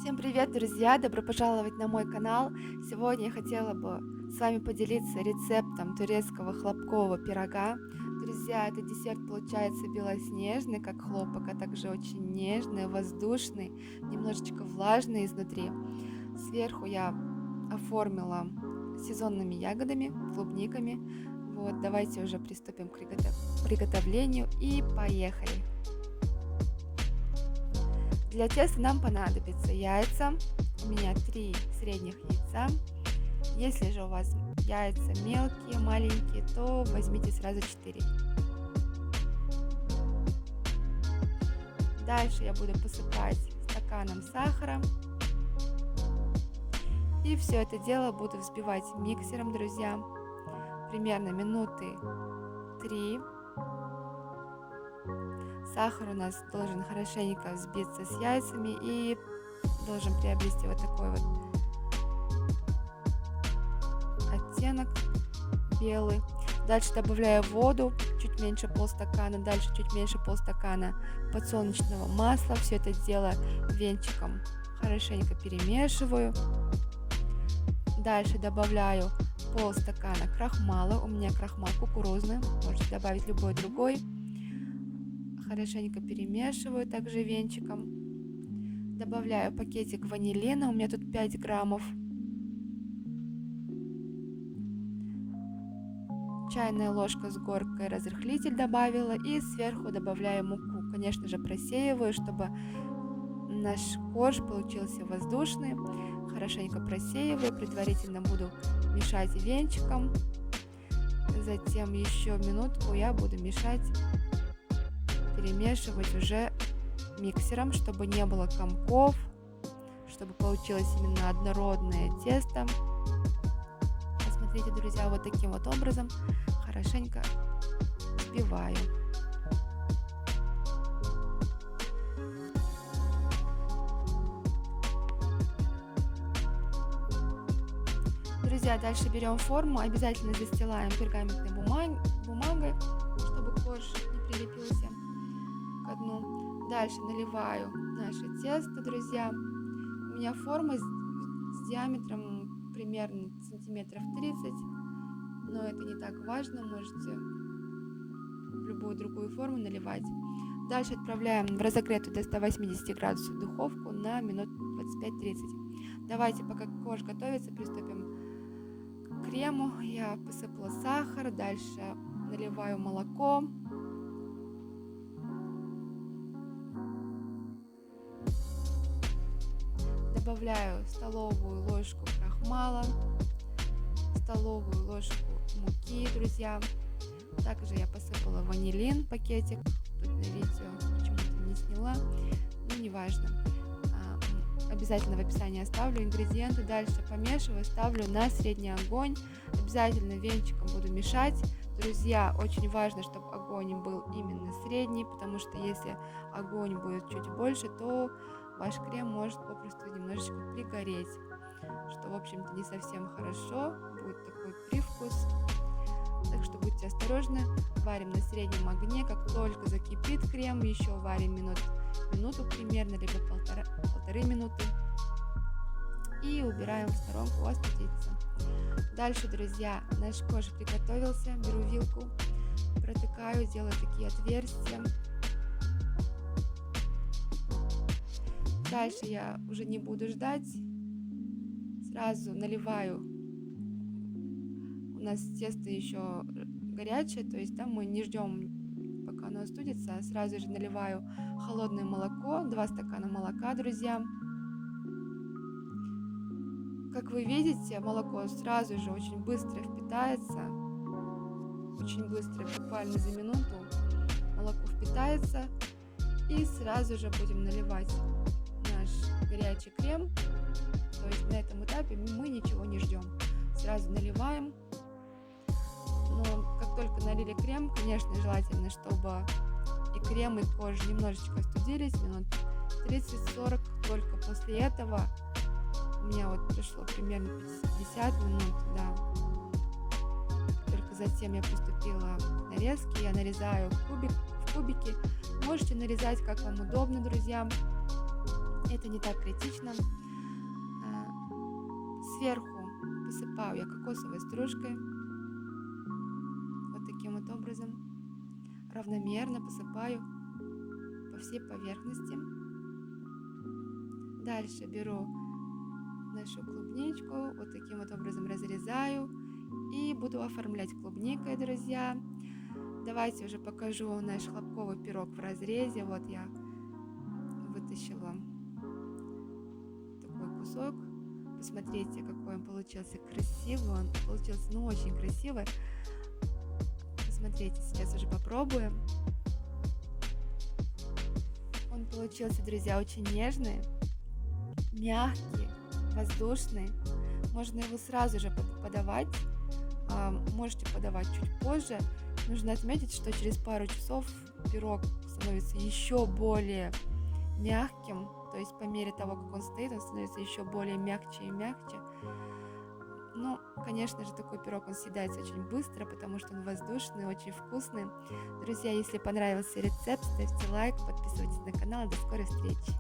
Всем привет, друзья! Добро пожаловать на мой канал! Сегодня я хотела бы с вами поделиться рецептом турецкого хлопкового пирога. Друзья, этот десерт получается белоснежный, как хлопок, а также очень нежный, воздушный, немножечко влажный изнутри. Сверху я оформила сезонными ягодами, клубниками. Вот, давайте уже приступим к приготовлению и поехали! Для теста нам понадобятся яйца. У меня 3 средних яйца. Если же у вас яйца мелкие, маленькие, то возьмите сразу 4. Дальше я буду посыпать стаканом сахара. И все это дело буду взбивать миксером, друзья. Примерно минуты 3. Сахар у нас должен хорошенько взбиться с яйцами и должен приобрести вот такой вот оттенок белый. Дальше добавляю воду, чуть меньше полстакана, дальше чуть меньше полстакана подсолнечного масла. Все это дело венчиком хорошенько перемешиваю. Дальше добавляю полстакана крахмала. У меня крахмал кукурузный, можете добавить любой другой. Хорошенько перемешиваю также венчиком. Добавляю пакетик ванилина, у меня тут 5 граммов. Чайная ложка с горкой разрыхлитель добавила. И сверху добавляю муку. Конечно же, просеиваю, чтобы наш корж получился воздушный. Хорошенько просеиваю. Предварительно буду мешать венчиком. Затем еще минутку я буду мешать, перемешивать уже миксером, чтобы не было комков, чтобы получилось именно однородное тесто. Посмотрите, друзья, вот таким вот образом хорошенько взбиваю. Друзья, дальше берем форму, обязательно застилаем пергаментной бумагой, чтобы корж не прилепился к дну. Дальше наливаю наше тесто, друзья. У меня форма с диаметром примерно сантиметров 30, но это не так важно, можете в любую другую форму наливать. Дальше отправляем в разогретую до 180 градусов духовку на минут 25-30. Давайте, пока корж готовится, приступим к крему. Я посыпала сахар, дальше наливаю молоко. Добавляю столовую ложку крахмала, столовую ложку муки, друзья. Также я посыпала ванилин, пакетик. Тут на видео почему-то не сняла, но неважно. Обязательно в описании оставлю ингредиенты. Дальше помешиваю, ставлю на средний огонь. Обязательно венчиком буду мешать. Друзья, очень важно, чтобы огонь был именно средний, потому что если огонь будет чуть больше, то ваш крем может попросту немножечко пригореть, что, в общем-то, не совсем хорошо, будет такой привкус. Так что будьте осторожны. Варим на среднем огне. Как только закипит крем, еще варим минуту примерно, либо полторы минуты. И убираем в сторонку остудиться. Дальше, друзья, наш корж приготовился. Беру вилку, протыкаю, делаю такие отверстия. Дальше я уже не буду ждать. Сразу наливаю. У нас тесто еще горячее, то есть мы не ждем, пока оно остудится, а сразу же наливаю холодное молоко, 2 стакана молока, друзья. Как вы видите, молоко сразу же очень быстро впитается, очень быстро, буквально за минуту молоко впитается, и сразу же будем наливать наш горячий крем. То есть на этом этапе мы ничего не ждем, сразу наливаем. Но как только налили крем, конечно, желательно, чтобы и крем, и корж немножечко остудились, минут 30-40. Только после этого у меня вот прошло примерно 50 минут, да. Только затем я приступила к нарезке. Я нарезаю в кубики. Можете нарезать, как вам удобно, друзья. Это не так критично. А, Сверху посыпаю я кокосовой стружкой. Вот таким вот образом. Равномерно посыпаю по всей поверхности. Дальше беру нашу клубничку, вот таким вот образом разрезаю и буду оформлять клубникой, друзья. Давайте уже покажу наш хлопковый пирог в разрезе. Вот я вытащила такой кусок. Посмотрите, какой он получился красивый. Он получился, ну, очень красивый. Посмотрите, сейчас уже попробуем. Он получился, друзья, очень нежный, мягкий, воздушный. Можно его сразу же подавать. Можете подавать чуть позже. Нужно отметить, что через пару часов пирог становится еще более мягким. То есть по мере того, как он стоит, он становится еще более мягче и мягче. Ну, конечно же, такой пирог, он съедается очень быстро, потому что он воздушный, очень вкусный. Друзья, если понравился рецепт, ставьте лайк, подписывайтесь на канал. До скорой встречи!